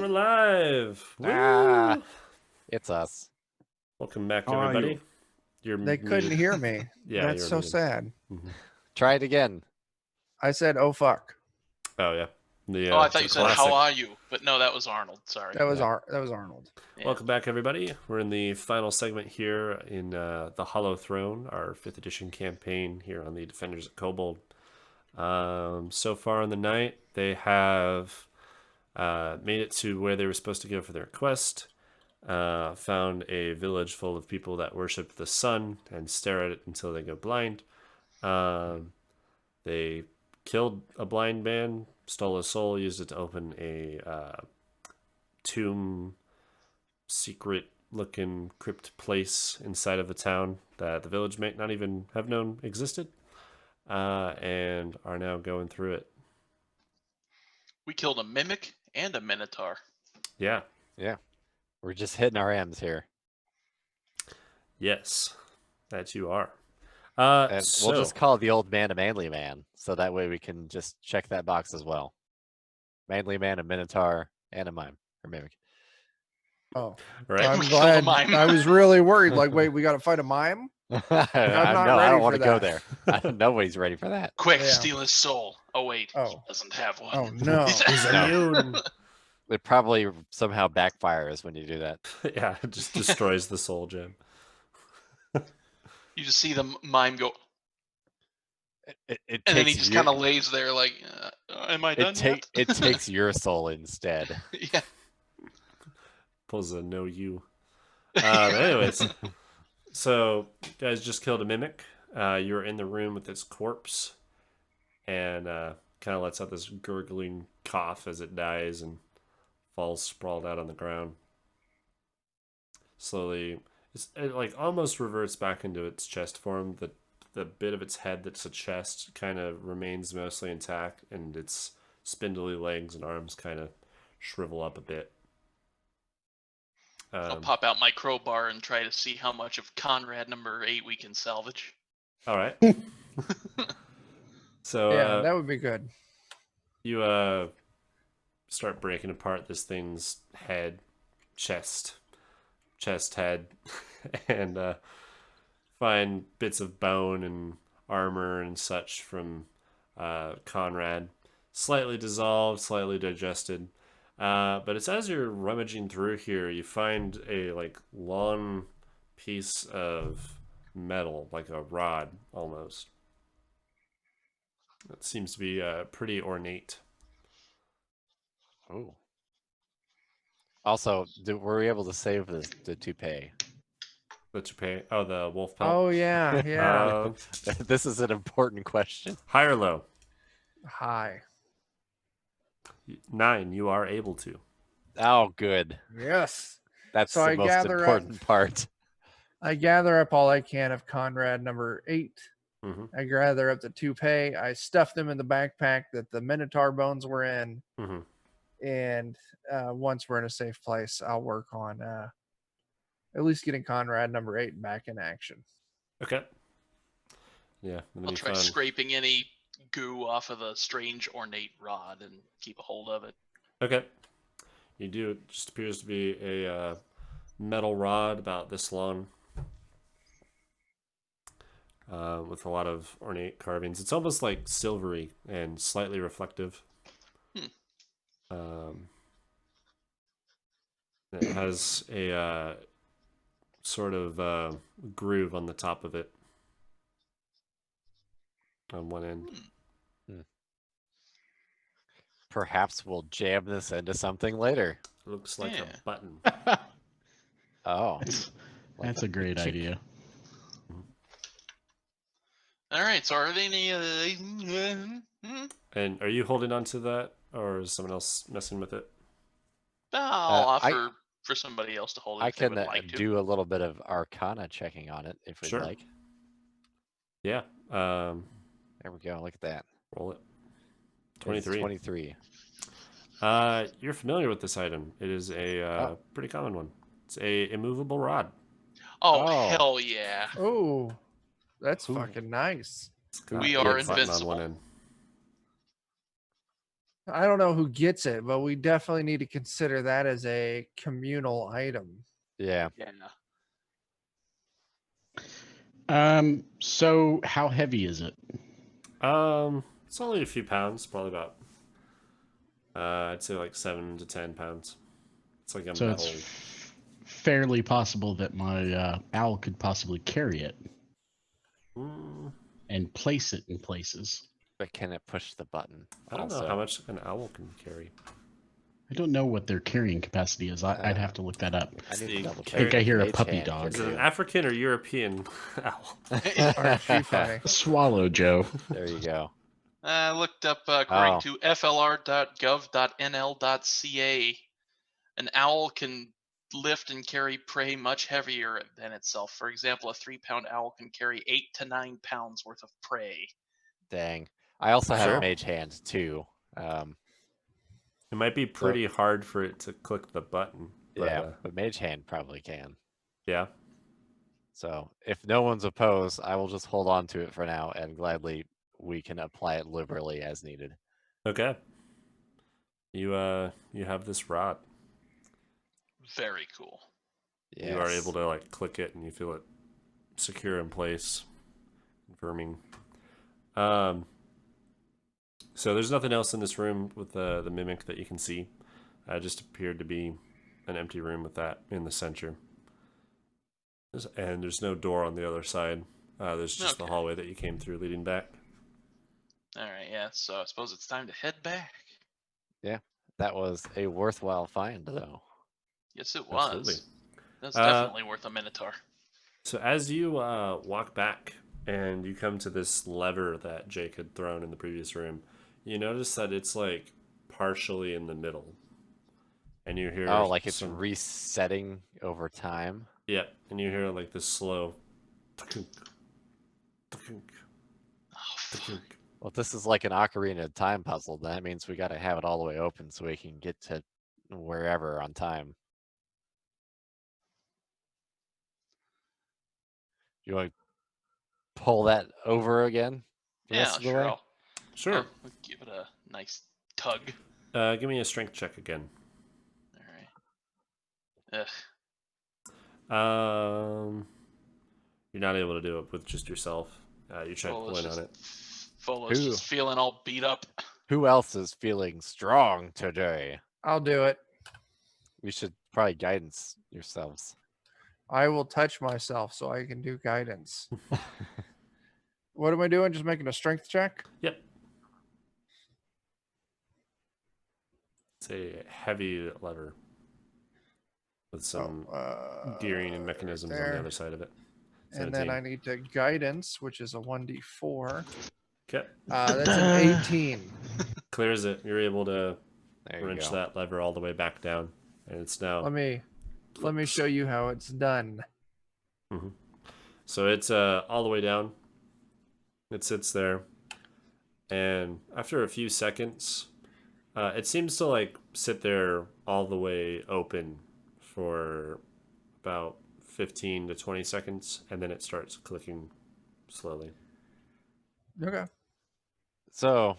We're live. Ah, Woo! it's us. Welcome back, How are everybody. you? You're They couldn't muted. hear me. Yeah, That's you're so muted. sad. Mhm. Try it again. I said, "Oh fuck." Oh yeah. Oh, I thought you the said, classic. "How are you?" But no, that was Arnold. Sorry. That was Yeah. Arnold. Yeah. Welcome back, everybody. We're in the final segment here in the Hollow Throne, our 5th edition campaign here on the Defenders of Kobold. So far in the night, they have made it to where they were supposed to go for their quest. Found a village full of people that worship the sun and stare at it until they go blind. They killed a blind man, stole his soul, used it to open a tomb, secret-looking crypt place inside of the town that the village might not even have known existed, and are now going through it. We killed a mimic and a minotaur. Yeah. Yeah. We're just hitting our M's here. Yes, that you are. And So we'll just call the old man a manly man. So that way we can just check that box as well. Manly man, a minotaur, and a mime or mimic. Oh, right. I'm We killed a glad. mime. I was really worried. Like, wait, we got to fight a mime? I not know. I ready don't want for to go that. there. Nobody's ready for that. Quick, Yeah. steal his soul. Oh wait, he Oh. doesn't have one. Oh no. He's No. immune. It probably somehow backfires when you do that. Yeah, it just destroys the soul gem. You just see the mime go, It and then he takes just your- kind of lays there like, "Am I done yet?" it takes your soul instead. Yeah. Pulls a no you. Anyways, so you guys just killed a mimic. You're in the room with its corpse, and kind of lets out this gurgling cough as it dies and falls sprawled out on the ground. Slowly, it like almost reverts back into its chest form. The bit of its head that's a chest kind of remains mostly intact, and its spindly legs and arms kind of shrivel up a bit. I'll pop out my crowbar and try to see how much of Conrad number 8 we can salvage. All right. So Yeah, that would be good. you start breaking apart this thing's head, chest, head, and find bits of bone and armor and such from Conrad. Slightly dissolved, slightly digested. But it's as you're rummaging through here, you find a like long piece of metal, like a rod almost. It seems to be pretty ornate. Oh. Also, were we able to save the toupee? The toupee? Oh, the wolf pelt. Oh yeah, yeah. This is an important question. High or low? High. 9. You are able to. Oh, good. Yes. That's So the I most gather up- important part. I gather up all I can of Conrad number 8. Mm-hmm. I gather up the toupee. I stuff them in the backpack that the minotaur bones were in. Mm-hmm. And once we're in a safe place, I'll work on at least getting Conrad number 8 back in action. Okay. Yeah. And then I'll you try found... scraping any goo off of the strange ornate rod and keep a hold of it. Okay. You do. It just appears to be a metal rod about this long. With a lot of ornate carvings. It's almost like silvery and slightly reflective. It has a sort of groove on the top of it. On one end. Perhaps we'll jam this into something later. Looks like a button. Oh. That's a great idea. All right, so are there any... And are you holding on to that, or is someone else messing with it? I'll offer for somebody else to hold it I if they can would like to. do a little bit of Arcana checking on it if we'd Sure. like. Yeah. There we go. Look at that. Roll it. It's 23. 23. You're familiar with this item. It is a pretty common one. It's a immovable rod. Oh, Oh. hell yeah. Oh, that's Ooh. fucking nice. It's got We a are button on invincible. one end. I don't know who gets it, but we definitely need to consider that as a communal item. Yeah. Yeah. So how heavy is it? It's only a few pounds, probably about I'd say like 7 to 10 pounds. It's like a So metal. it's fairly possible that my owl could possibly carry it Mm, and place it in places. But can it push the button? I don't know how much an owl can carry. I don't know what their carrying capacity is. I'd have to look that up. I need to the double I check. think I hear a Mage puppy hand dog. Is can it an do. African or European owl? Aren't you funny? Swallow, Joe. There you go. I looked up according Oh. to flr.gov.nl.ca. An owl can lift and carry prey much heavier than itself. For example, a 3-pound owl can carry 8 to 9 pounds worth of prey. Dang. I also have Sure. mage hand too. It might be pretty hard for it to click the button. But, Yeah, but mage hand probably can. yeah. So if no one's opposed, I will just hold on to it for now, and gladly we can apply it liberally as needed. Okay. You have this rod. Very cool. Yes. You are able to like click it and you feel it secure in place. Confirming. So there's nothing else in this room with the mimic that you can see. Just appeared to be an empty room with that in the center. And there's no door on the other side. There's just the Okay. hallway that you came through leading back. All right, yeah. So I suppose it's time to head back. That was a worthwhile find, though. Yes, it was. Absolutely. That's Uh, definitely worth a Minotaur. So as you walk back and you come to this lever that Jake had thrown in the previous room, you notice that it's like partially in the middle. And you hear Oh, like it's some, resetting over time. yeah, and you hear like this slow tuk-tunk, tuk-tunk, Oh, fuck. tuk-tunk. Well, if this is like an Ocarina of Time puzzle, that means we got to have it all the way open so we can get to wherever on time. You want to pull that over again? The Yeah, rest of the sure. way? Sure. I'll give it a nice tug. Give me a strength check again. All right. Ugh. You're not able to do it with just yourself. You try Fola's pulling on just, it. Fola's Who? just feeling all beat up. Who else is feeling strong today? I'll do it. We should probably guidance yourselves. I will touch myself so I can do guidance. What am I doing? Just making a strength check? Yep. It's a heavy lever with some gearing and mechanisms on the there. other side of it. And then I need to guidance, which is a 1d4. Okay. That's an 18. Clears it. You're able to There you wrench go. that lever all the way back down, and it's now. Let me show you how it's done. So it's all the way down. It sits there, and after a few seconds, it seems to like sit there all the way open for about 15 to 20 seconds, and then it starts clicking slowly. Okay. So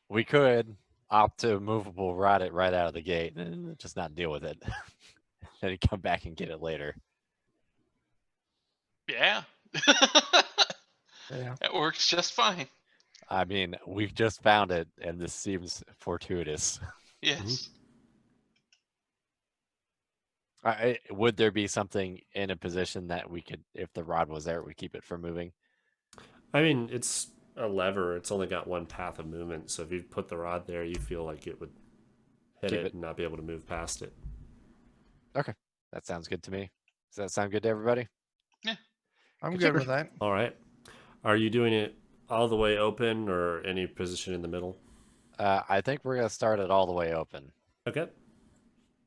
we could opt to movable rod it right out of the gate and just not deal with it. Then come back and get it later. Yeah. Yeah. It works just fine. I mean, we've just found it, and this seems fortuitous. Yes. Would there be something in a position that we could, if the rod was there, we keep it from moving? I mean, it's a lever. It's only got one path of movement. So if you put the rod there, you feel like it would hit Keep it it. and not be able to move past it. Okay, that sounds good to me. Does that sound good to everybody? I'm Good good check. with that. All right. Are you doing it all the way open or any position in the middle? I think we're gonna start it all the way open, Okay.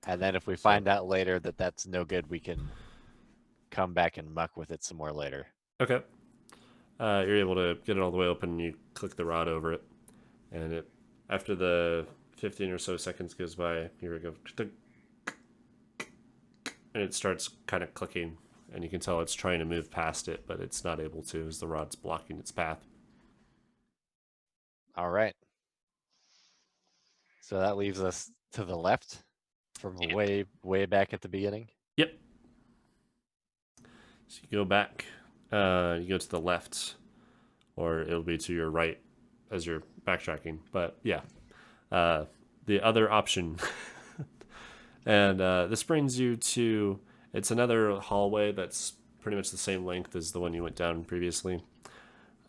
and then if we find out later that that's no good, we can come back and muck with it some more later. Okay. You're able to get it all the way open and you click the rod over it. And it, after the 15 or so seconds goes by, here we go. And it starts kind of clicking. And you can tell it's trying to move past it, but it's not able to as the rod's blocking its path. All right. So that leaves us to the left from Yep. way back at the beginning. Yep. So you go back. You go to the left, or it'll be to your right as you're backtracking. But yeah, the other option. And this brings you to, it's another hallway that's pretty much the same length as the one you went down previously.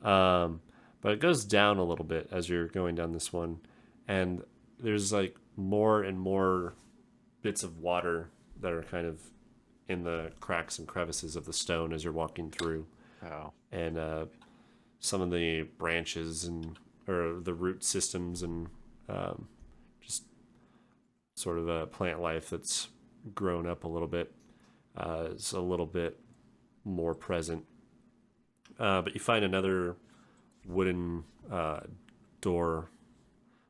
But it goes down a little bit as you're going down this one. And there's like more and more bits of water that are kind of in the cracks and crevices of the stone as you're walking through. Oh. And some of the branches and or the root systems and just sort of a plant life that's grown up a little bit is a little bit more present. But you find another wooden door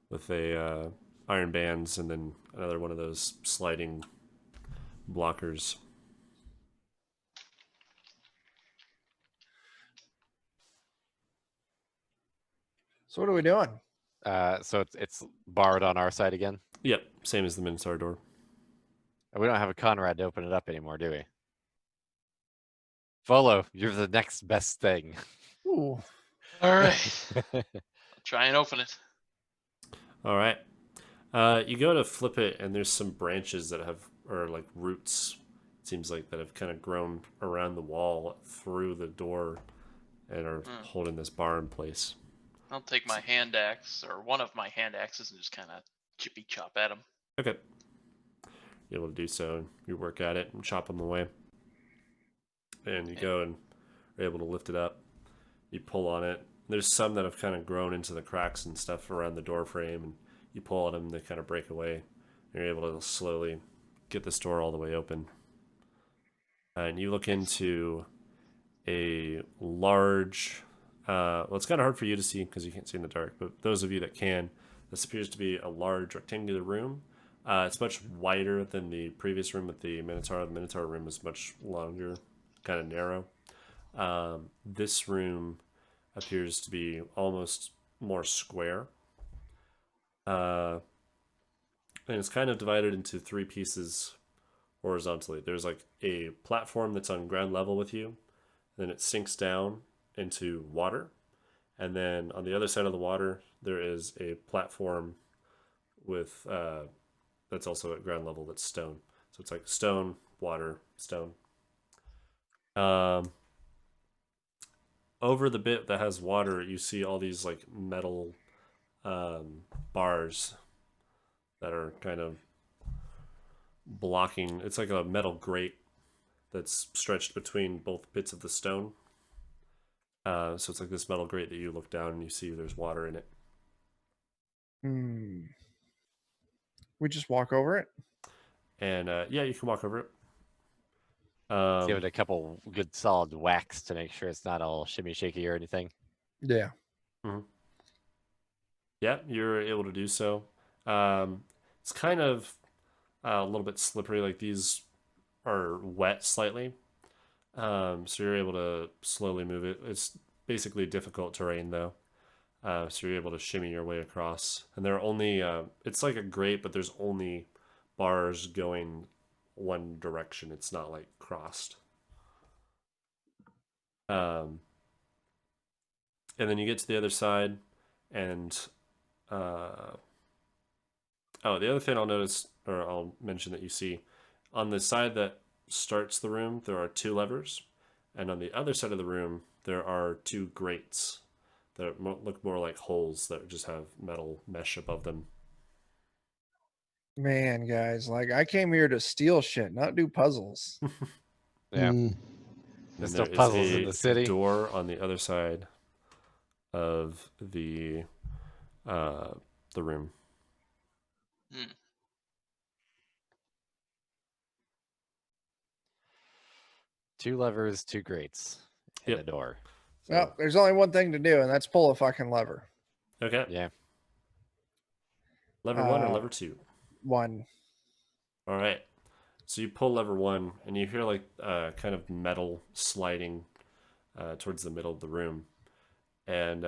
with a iron bands and then another one of those sliding blockers. So what are we doing? So it's barred on our side again. Yep, same as the Minotaur door. And we don't have a Conrad to open it up anymore, do we? Volo, you're the next best thing. Ooh. All right. I'll try and open it. All right. You go to flip it, and there's some branches that have, or like roots, it seems like, that have kind of grown around the wall through the door and are holding this bar in place. I'll take my hand axe, or one of my hand axes, and just kind of chippy chop at him. Okay. You're able to do so. You work at it and chop them away. And you go and are able to lift it up. You pull on it. There's some that have kind of grown into the cracks and stuff around the door frame, and you pull on them, they kind of break away. You're able to slowly get this door all the way open. And you look into a large, well, it's kind of hard for you to see because you can't see in the dark, but those of you that can, this appears to be a large rectangular room. It's much wider than the previous room with the Minotaur. The Minotaur room is much longer, kind of narrow. This room appears to be almost more square. And it's kind of divided into three pieces horizontally. There's like a platform that's on ground level with you, then it sinks down into water, and then on the other side of the water there is a platform with that's also at ground level that's stone. So it's like stone, water, stone. Over the bit that has water, you see all these like metal bars that are kind of blocking. It's like a metal grate that's stretched between both bits of the stone. So it's like this metal grate that you look down and you see there's water in it. We just walk over it. And yeah, you can walk over it. Give it a couple good solid whacks to make sure it's not all shimmy shaky or anything. Yeah. Yeah, you're able to do so. It's kind of a little bit slippery. Like these are wet slightly. So you're able to slowly move it. It's basically difficult terrain though. So you're able to shimmy your way across. And there are only, it's like a grate, but there's only bars going one direction. It's not like crossed. And then you get to the other side and, oh, the other thing I'll notice, or I'll mention that you see, on the side that starts the room, there are two levers. And on the other side of the room, there are two grates that look more like holes that just have metal mesh above them. Man, guys, like I came here to steal shit, not do puzzles. Yeah. Mm. There's And no there is puzzles in a the city. door on the other side of the room. Two levers, two grates, and Yep. a door. Well, there's only one thing to do, and that's pull a fucking lever. Okay. Yeah. Lever one or lever two? One. All right. So you pull lever one, and you hear like kind of metal sliding towards the middle of the room, and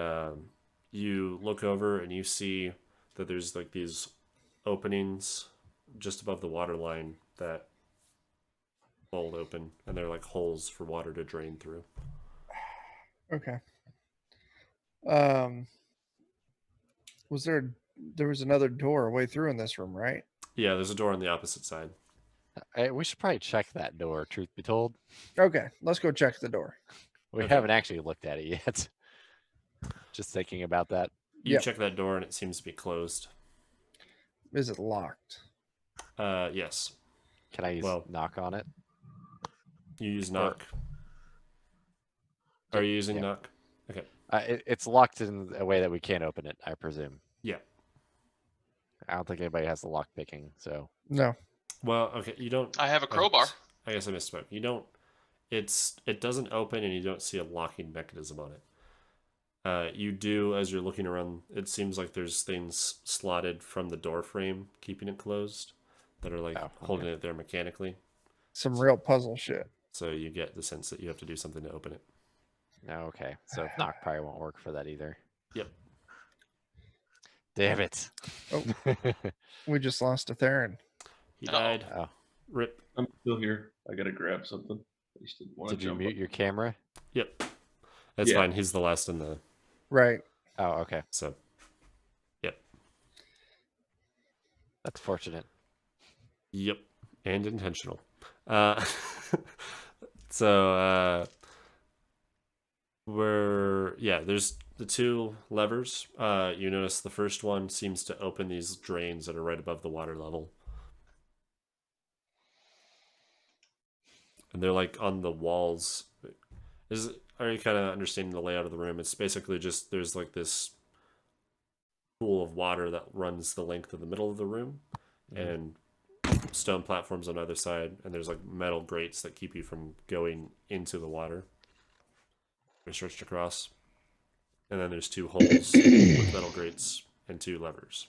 you look over and you see that there's like these openings just above the water line that fold open, and they're like holes for water to drain through. Okay. There was another door away through in this room, right? Yeah, there's a door on the opposite side. We should probably check that door, truth be told. Okay, let's go check the door. We Okay. haven't actually looked at it yet. Just thinking about that. You Yep. check that door, and it seems to be closed. Is it locked? Yes. Can I use Well- knock on it? You use knock. Are you using Yeah. knock? Okay. It's locked in a way that we can't open it, I presume. Yeah. I don't think anybody has the lock picking, so No. Well, okay. You don't. I have a crowbar. I guess I misspoke. You don't. It doesn't open, and you don't see a locking mechanism on it. You do, as you're looking around. It seems like there's things slotted from the door frame, keeping it closed, that are like Oh, okay. holding it there mechanically. Some real puzzle shit. So you get the sense that you have to do something to open it. no, okay. So knock probably won't work for that either. Yep. Damn it. Oh. We just lost a Theron. He Uh-oh. died. Oh. Rip. I'm still here. I gotta grab something. I just didn't want to Did you jump mute up. your camera? Yep. That's Yeah. fine. He's the last in the. Right. Oh, okay. So. Yep. That's fortunate. Yep. And intentional. So there's the two levers. You notice the first one seems to open these drains that are right above the water level. And they're like on the walls. Are you kind of understanding the layout of the room? It's basically just there's like this pool of water that runs the length of the middle of the room, and stone platforms on either side, and there's like metal grates that keep you from going into the water. They're stretched across, and then there's two holes with metal grates and two levers.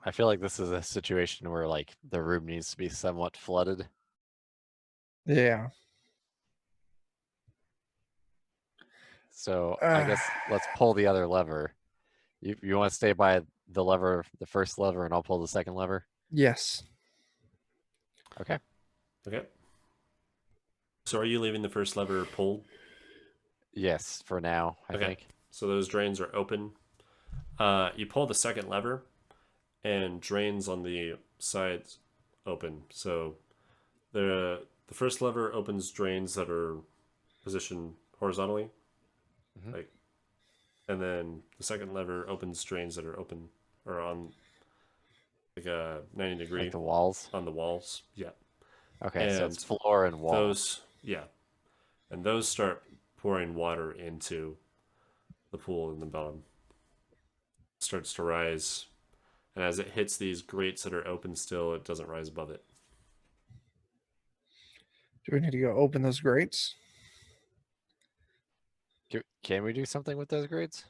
I feel like this is a situation where like the room needs to be somewhat flooded. Yeah. So I guess let's pull the other lever. You want to stay by the lever, the first lever, and I'll pull the second lever? Yes. Okay. Okay. So are you leaving the first lever pulled? Yes, for now, I Okay. think. So those drains are open. You pull the second lever, and drains on the sides open. So the first lever opens drains that are positioned horizontally, Mhm. like, and then the second lever opens drains that are open or on like a 90-degree Like the walls. on the walls. Yeah. Okay, so it's And floor and wall. Those, yeah, and those start pouring water into the pool in the bottom. It starts to rise, and as it hits these grates that are open still, it doesn't rise above it. Do we need to go open those grates? Can we do something with those grades?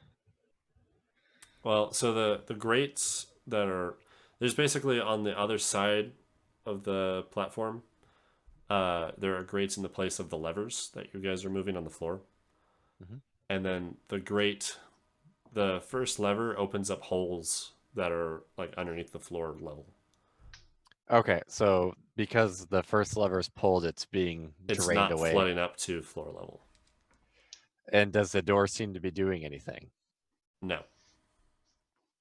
Well, so the grates that are there's basically on the other side of the platform, there are grates in the place of the levers that you guys are moving on the floor. Mhm. And then the first lever opens up holes that are like underneath the floor level. Okay, so because the first lever is pulled, it's being It's drained not away. flooding up to floor level. And does the door seem to be doing anything? No.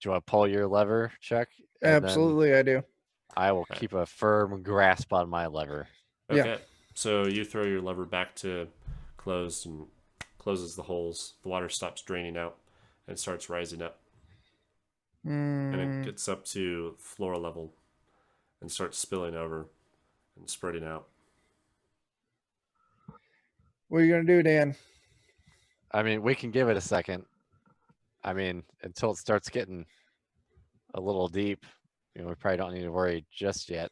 Do you want to pull your lever, Chuck? And then Absolutely, I do. I will Right. keep a firm grasp on my lever. Yeah. Okay. So you throw your lever back to closed and closes the holes. The water stops draining out and starts rising up. And it gets up to floor level and starts spilling over and spreading out. What are you gonna do, Dan? I mean, we can give it a second. I mean, until it starts getting a little deep, we probably don't need to worry just yet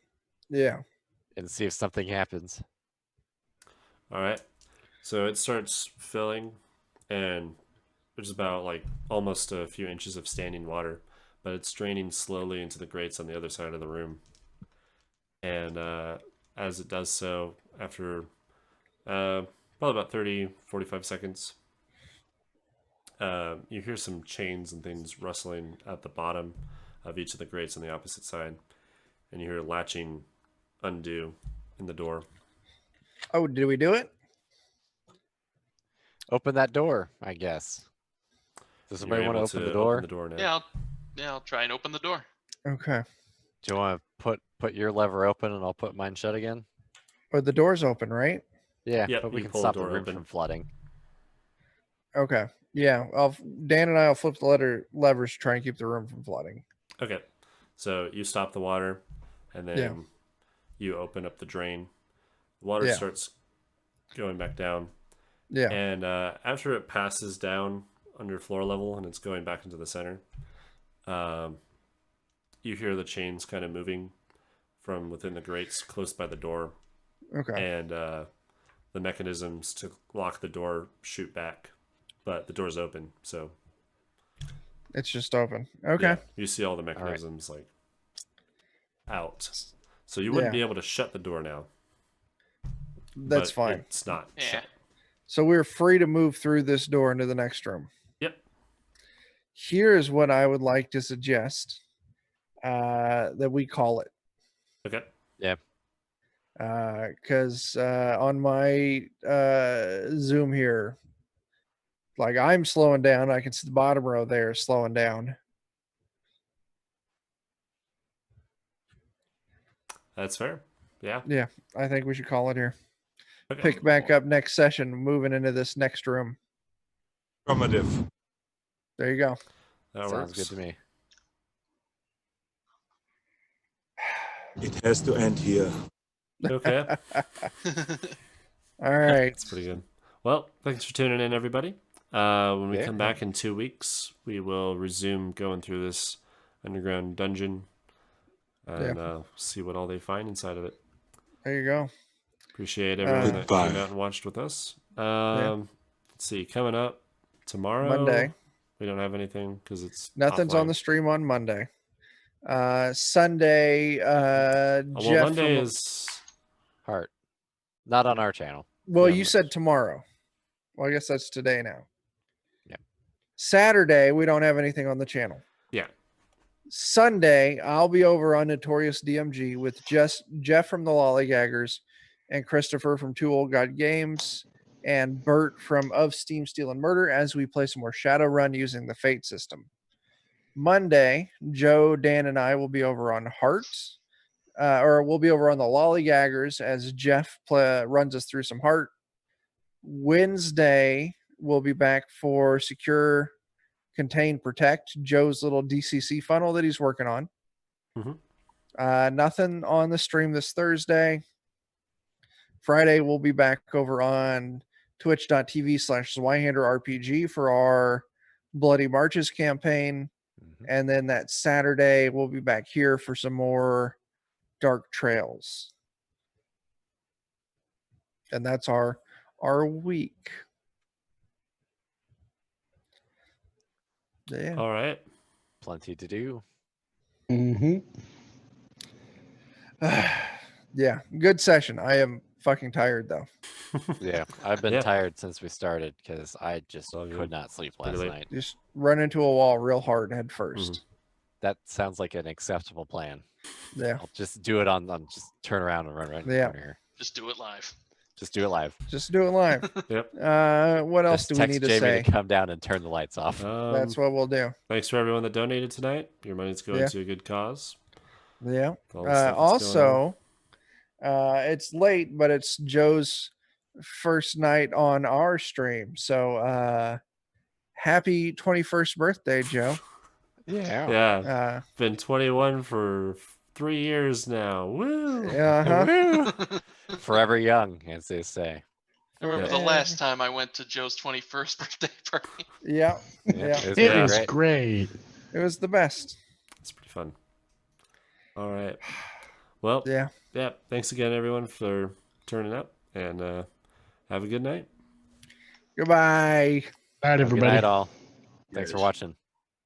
Yeah. and see if something happens. All right. So it starts filling, and there's about like almost a few inches of standing water, but it's draining slowly into the grates on the other side of the room. And as it does so, after probably about 30, 45 seconds, you hear some chains and things rustling at the bottom. of each of the grates on the opposite side, and you hear latching undo in the door. Oh, did we do it? Open that door, I guess. Does You're somebody want to able open the to door? open the door now. I'll try and open the door. Okay. Do you want to put your lever open and I'll put mine shut again? But the door's open, right? Yeah, Yep, but we you can pull the stop the door room open. from flooding. Okay. Yeah. Dan and I will flip the levers to try and keep the room from flooding. Okay, so you stop the water, and then Yeah. you open up the drain. The water Yeah. starts going back down, Yeah. and after it passes down under floor level and it's going back into the center, you hear the chains kind of moving from within the grates close by the door, Okay. and the mechanisms to lock the door shoot back, but the door's open, so It's just open. Okay. yeah, you see all the mechanisms like out. So you wouldn't Yeah. be able to shut the door now. That's but fine. It's not Yeah. shut. So we're free to move through this door into the next room. Yep. Here's what I would like to suggest that we call it. Okay. Because on my Zoom here, like I'm slowing down. I can see the bottom row there slowing down. That's fair. Yeah. Yeah, I think we should call it here. Okay. Pick back up next session, moving into this next room. Affirmative. There you go. That Sounds works. good to me. It has to end here. Okay. All right. That's pretty good. Well, thanks for tuning in, everybody. When we Yeah. come back in 2 weeks, we will resume going through this underground dungeon and see what all they find inside of it. There you go. Appreciate everyone that Goodbye. came out and watched with us. Let's see, coming up tomorrow. Monday. We don't have anything because it's Nothing's on offline. the stream on Monday. Sunday, Well, Jeff. Monday from- is Heart. Not on our channel. Well, Yeah, you said tomorrow. Well, I guess that's today now. Yeah. Saturday, we don't have anything on the channel. yeah. Sunday, I'll be over on Notorious DMG with Jeff from the Lollygaggers and Christopher from Two Old God Games and Bert from Of Steam, Steel, and Murder as we play some more Shadowrun using the Fate system. Monday, Joe, Dan, and I will be over on Heart, or we'll be over on the Lollygaggers as Jeff runs us through some Heart. Wednesday, we'll be back for Secure, Contain, Protect, Joe's little DCC funnel that he's working on. Mhm. Nothing on the stream this Thursday. Friday, we'll be back over on twitch.tv/Zweihander RPG for our Bloody Marches campaign. Mhm. And then that Saturday, we'll be back here for some more Dark Trails. And that's our week. Yeah. All right. Plenty to do. Mm-hmm. Yeah. Good session. I am fucking tired though. Yeah, I've been Yeah. tired since we started because I just all good. could not sleep Pretty last late. night. Just run into a wall real hard head 1st. That sounds like an acceptable plan. Yeah. I'll just do it on just turn around and run right in the Yeah. corner here. Just do it live. Just do it live. Just do it live. Yep. What else Just do we text need to Jamie say? to come down and turn the lights off. That's what we'll do. Thanks for everyone that donated tonight. Your money's going Yeah. to a good cause. Yeah. All the stuff that's going on. Also, it's late, but it's Joe's first night on our stream. So happy 21st birthday, Joe. Yeah. Yeah. Been 21 for 3 years now. Woo. Uh-huh. Forever young, as they say. I remember the last time I went to Joe's 21st birthday party. Yeah. Yeah, Yeah. it's It pretty was great. great. It was the best. It's pretty fun. All right. Well, Yeah. yeah. Thanks again, everyone, for turning up, and have a good night. Goodbye. All right, Good everybody. night, all. Thanks for watching.